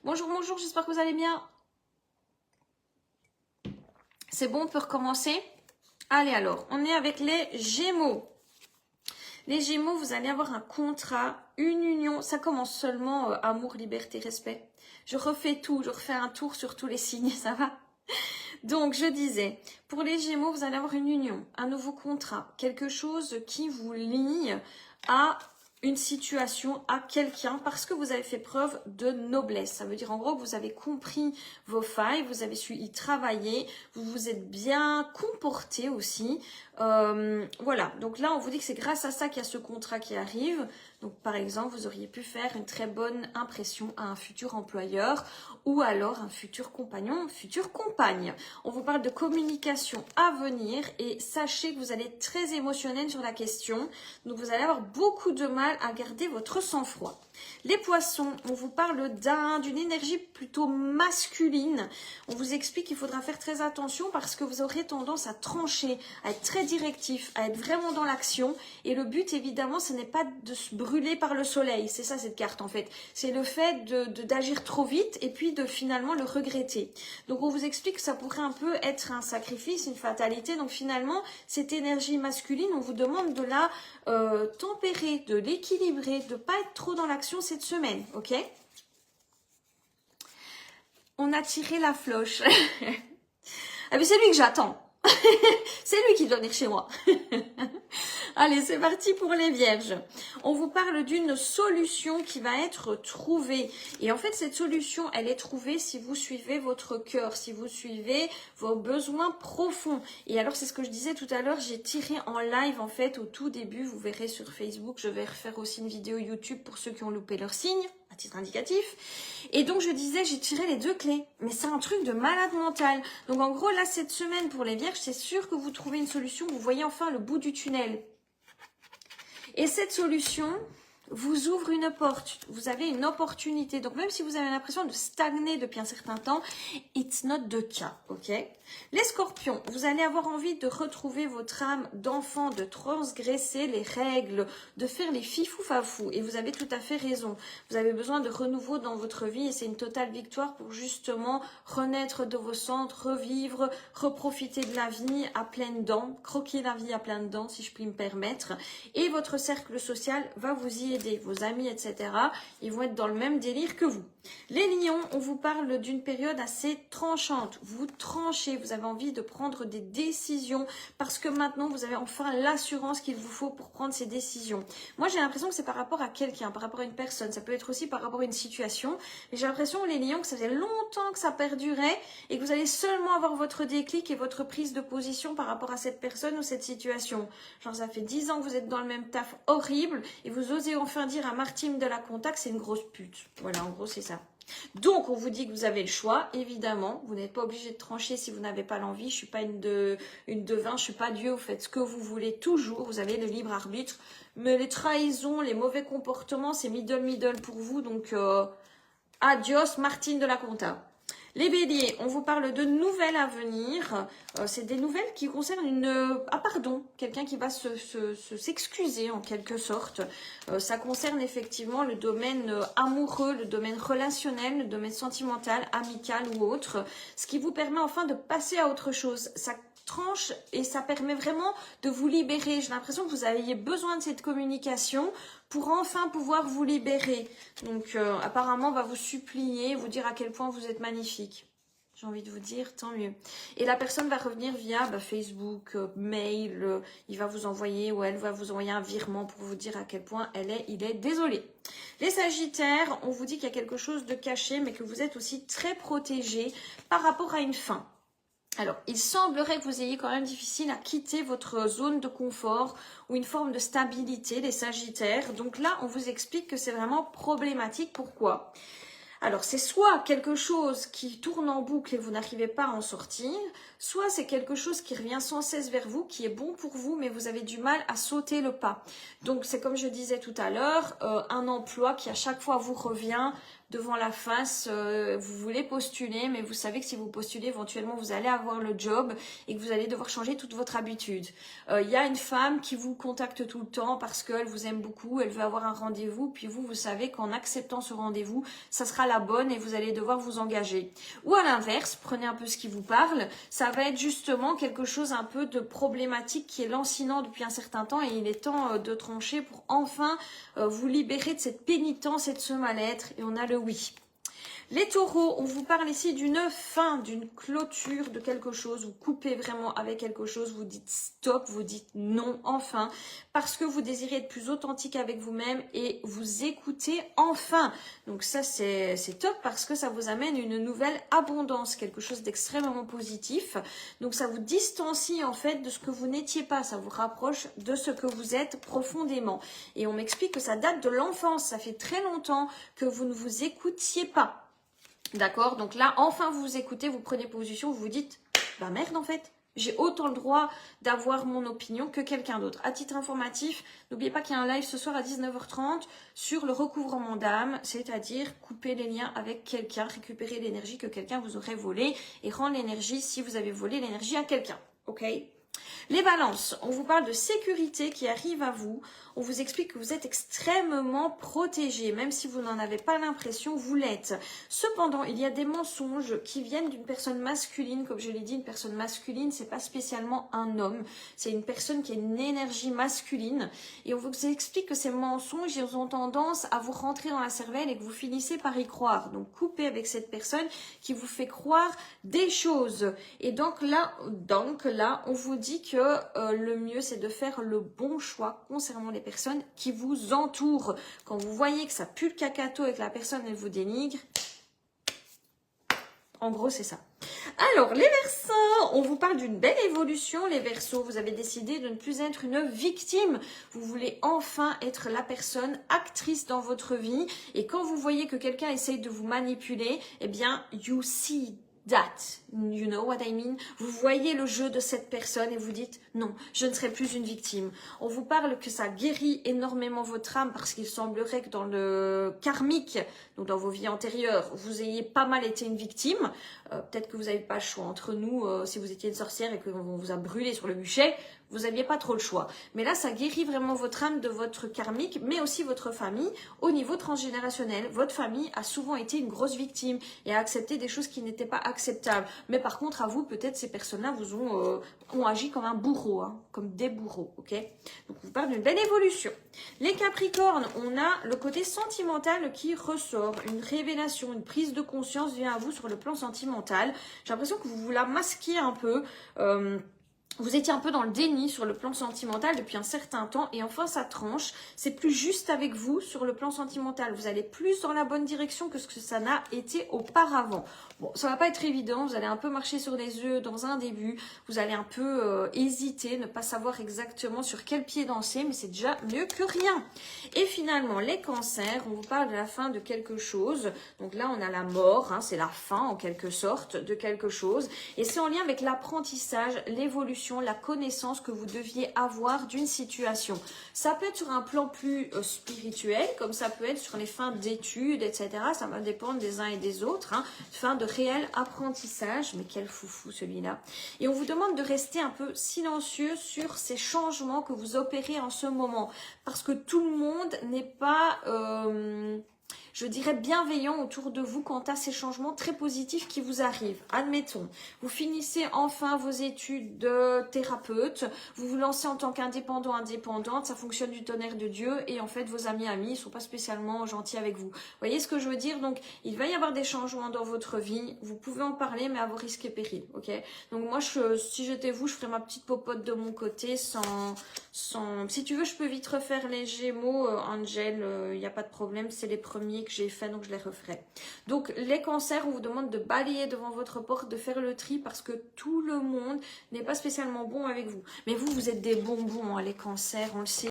Bonjour, bonjour, j'espère que vous allez bien. C'est bon, on peut recommencer? Allez alors, on est avec les Gémeaux. Les Gémeaux, vous allez avoir un contrat, une union. Ça commence seulement amour, liberté, respect. Je refais tout, je refais un tour sur tous les signes, ça va? Donc, je disais, pour les Gémeaux, vous allez avoir une union, un nouveau contrat, quelque chose qui vous lie à une situation, à quelqu'un, parce que vous avez fait preuve de noblesse. Ça veut dire en gros que vous avez compris vos failles, vous avez su y travailler, vous vous êtes bien comporté aussi. Voilà, donc là on vous dit que c'est grâce à ça qu'il y a ce contrat qui arrive. Donc par exemple, vous auriez pu faire une très bonne impression à un futur employeur ou alors un futur compagnon, future compagne. On vous parle de communication à venir et sachez que vous allez être très émotionnel sur la question. Donc vous allez avoir beaucoup de mal à garder votre sang-froid. Les poissons, on vous parle d'une énergie plutôt masculine. On vous explique qu'il faudra faire très attention parce que vous aurez tendance à trancher, à être très directif, à être vraiment dans l'action. Et le but, évidemment, ce n'est pas de se brûler par le soleil. C'est ça, cette carte, en fait. C'est le fait d'agir trop vite et puis de finalement le regretter. Donc, on vous explique que ça pourrait un peu être un sacrifice, une fatalité. Donc, finalement, cette énergie masculine, on vous demande de la tempérer, de l'équilibrer, de ne pas être trop dans l'action cette semaine, ok? On a tiré la floche. Ah mais c'est lui que j'attends. C'est lui qui doit venir chez moi. Allez, c'est parti pour les vierges. On vous parle d'une solution qui va être trouvée. Et en fait, cette solution, elle est trouvée si vous suivez votre cœur, si vous suivez vos besoins profonds. Et alors, c'est ce que je disais tout à l'heure, j'ai tiré en live, en fait, au tout début. Vous verrez sur Facebook, je vais refaire aussi une vidéo YouTube pour ceux qui ont loupé leur signe, à titre indicatif. Et donc, je disais, j'ai tiré les deux clés. Mais c'est un truc de malade mental. Donc, en gros, là, cette semaine, pour les vierges, c'est sûr que vous trouvez une solution. Vous voyez enfin le bout du tunnel. Et cette solution vous ouvre une porte, vous avez une opportunité. Donc même si vous avez l'impression de stagner depuis un certain temps, it's not the cas, ok? Les scorpions, vous allez avoir envie de retrouver votre âme d'enfant, de transgresser les règles, de faire les fifou-fafou. Et vous avez tout à fait raison. Vous avez besoin de renouveau dans votre vie et c'est une totale victoire pour justement renaître de vos centres, revivre, reprofiter de la vie à pleines dents, croquer la vie à pleines dents si je puis me permettre. Et votre cercle social va vous y aider, vos amis, etc. Ils vont être dans le même délire que vous. Les lions, on vous parle d'une période assez tranchante. Vous tranchez, vous avez envie de prendre des décisions parce que maintenant, vous avez enfin l'assurance qu'il vous faut pour prendre ces décisions. Moi, j'ai l'impression que c'est par rapport à quelqu'un, par rapport à une personne. Ça peut être aussi par rapport à une situation. Mais j'ai l'impression, les lions, que ça faisait longtemps que ça perdurait et que vous allez seulement avoir votre déclic et votre prise de position par rapport à cette personne ou cette situation. Genre, ça fait 10 ans que vous êtes dans le même taf horrible et vous osez enfin dire à Martine de la Contact, c'est une grosse pute. Voilà, en gros, c'est ça. Donc, on vous dit que vous avez le choix, évidemment. Vous n'êtes pas obligé de trancher si vous n'avez pas l'envie. Je ne suis pas une devin, je ne suis pas Dieu. Vous faites ce que vous voulez toujours. Vous avez le libre arbitre. Mais les trahisons, les mauvais comportements, c'est middle pour vous. Donc, adios, Martine de la Conta. Les béliers, on vous parle de nouvelles à venir. C'est des nouvelles qui concernent quelqu'un qui va s'excuser en quelque sorte. Ça concerne effectivement le domaine amoureux, le domaine relationnel, le domaine sentimental, amical ou autre. Ce qui vous permet enfin de passer à autre chose. Ça tranche et ça permet vraiment de vous libérer. J'ai l'impression que vous aviez besoin de cette communication pour enfin pouvoir vous libérer. Donc apparemment on va vous supplier, vous dire à quel point vous êtes magnifique. J'ai envie de vous dire, tant mieux. Et la personne va revenir via Facebook, mail, il va vous envoyer ou elle va vous envoyer un virement pour vous dire à quel point il est désolé. Les Sagittaires, on vous dit qu'il y a quelque chose de caché mais que vous êtes aussi très protégé par rapport à une fin. Alors, il semblerait que vous ayez quand même difficile à quitter votre zone de confort ou une forme de stabilité, les Sagittaires. Donc là, on vous explique que c'est vraiment problématique. Pourquoi ? Alors, c'est soit quelque chose qui tourne en boucle et vous n'arrivez pas à en sortir, soit c'est quelque chose qui revient sans cesse vers vous, qui est bon pour vous, mais vous avez du mal à sauter le pas. Donc, c'est comme je disais tout à l'heure, un emploi qui à chaque fois vous revient devant la face, vous voulez postuler, mais vous savez que si vous postulez, éventuellement, vous allez avoir le job et que vous allez devoir changer toute votre habitude. Il y a une femme qui vous contacte tout le temps parce qu'elle vous aime beaucoup, elle veut avoir un rendez-vous, puis vous savez qu'en acceptant ce rendez-vous, ça sera la bonne et vous allez devoir vous engager. Ou à l'inverse, prenez un peu ce qui vous parle, ça va être justement quelque chose un peu de problématique qui est lancinant depuis un certain temps et il est temps de trancher pour enfin vous libérer de cette pénitence et de ce mal-être. Et on a le oui. Les taureaux, on vous parle ici d'une fin, d'une clôture de quelque chose. Vous coupez vraiment avec quelque chose, vous dites stop, vous dites non enfin, parce que vous désirez être plus authentique avec vous-même et vous écoutez enfin. Donc ça, c'est top parce que ça vous amène une nouvelle abondance, quelque chose d'extrêmement positif. Donc ça vous distancie en fait de ce que vous n'étiez pas, ça vous rapproche de ce que vous êtes profondément. Et on m'explique que ça date de l'enfance, ça fait très longtemps que vous ne vous écoutiez pas. D'accord, donc là, enfin vous vous écoutez, vous prenez position, vous vous dites, bah merde en fait, j'ai autant le droit d'avoir mon opinion que quelqu'un d'autre. À titre informatif, n'oubliez pas qu'il y a un live ce soir à 19h30 sur le recouvrement d'âme, c'est-à-dire couper les liens avec quelqu'un, récupérer l'énergie que quelqu'un vous aurait volée et rendre l'énergie si vous avez volé l'énergie à quelqu'un, ok ? Les balances, on vous parle de sécurité qui arrive à vous. On vous explique que vous êtes extrêmement protégé, même si vous n'en avez pas l'impression, vous l'êtes. Cependant, il y a des mensonges qui viennent d'une personne masculine. Comme je l'ai dit, une personne masculine, c'est pas spécialement un homme. C'est une personne qui a une énergie masculine. Et on vous explique que ces mensonges, ils ont tendance à vous rentrer dans la cervelle et que vous finissez par y croire. Donc, coupez avec cette personne qui vous fait croire des choses. Et donc là, on vous dit que le mieux, c'est de faire le bon choix concernant les personnes qui vous entourent. Quand vous voyez que ça pue le cacato et que la personne, elle vous dénigre, en gros, c'est ça. Alors, les Verseaux, on vous parle d'une belle évolution. Les Verseaux, vous avez décidé de ne plus être une victime. Vous voulez enfin être la personne actrice dans votre vie. Et quand vous voyez que quelqu'un essaye de vous manipuler, eh bien, you see that, you know what I mean? Vous voyez le jeu de cette personne et vous dites non, je ne serai plus une victime. On vous parle que ça guérit énormément votre âme parce qu'il semblerait que dans le karmique, donc dans vos vies antérieures, vous ayez pas mal été une victime. Peut-être que vous n'avez pas le choix entre nous, si vous étiez une sorcière et qu'on vous a brûlé sur le bûcher, vous n'aviez pas trop le choix. Mais là, ça guérit vraiment votre âme de votre karmique, mais aussi votre famille au niveau transgénérationnel. Votre famille a souvent été une grosse victime et a accepté des choses qui n'étaient pas acceptables. Mais par contre, à vous, peut-être ces personnes-là vous ont agi comme un bourreau, hein, comme des bourreaux, ok? Donc, on vous parle d'une belle évolution. Les Capricornes, on a le côté sentimental qui ressort, une révélation, une prise de conscience vient à vous sur le plan sentimental. J'ai l'impression que vous vous la masquez un peu. Vous étiez un peu dans le déni sur le plan sentimental depuis un certain temps et enfin ça tranche. C'est plus juste avec vous sur le plan sentimental. Vous allez plus dans la bonne direction que ce que ça n'a été auparavant. Bon, ça va pas être évident. Vous allez un peu marcher sur des œufs dans un début. Vous allez un peu hésiter, ne pas savoir exactement sur quel pied danser, mais c'est déjà mieux que rien. Et finalement, les cancers, on vous parle de la fin de quelque chose. Donc là, on a la mort, hein, c'est la fin en quelque sorte de quelque chose. Et c'est en lien avec l'apprentissage, l'évolution, la connaissance que vous deviez avoir d'une situation. Ça peut être sur un plan plus spirituel, comme ça peut être sur les fins d'études, etc. Ça va dépendre des uns et des autres. Hein. Fin de réel apprentissage. Mais quel foufou celui-là. Et on vous demande de rester un peu silencieux sur ces changements que vous opérez en ce moment. Parce que tout le monde n'est pas... je dirais bienveillant autour de vous quant à ces changements très positifs qui vous arrivent. Admettons, vous finissez enfin vos études de thérapeute, vous vous lancez en tant qu'indépendant, indépendante, ça fonctionne du tonnerre de Dieu et en fait vos amis ne sont pas spécialement gentils avec vous. Vous voyez ce que je veux dire? Donc il va y avoir des changements dans votre vie, vous pouvez en parler mais à vos risques et périls, ok? Donc moi si j'étais vous, je ferais ma petite popote de mon côté sans... Si tu veux, je peux vite refaire les Gémeaux, Angel, il n'y a pas de problème, c'est les premiers que j'ai fait, donc je les referai. Donc les cancers, on vous demande de balayer devant votre porte, de faire le tri parce que tout le monde n'est pas spécialement bon avec vous. Mais vous êtes des bonbons, hein, les cancers, on le sait.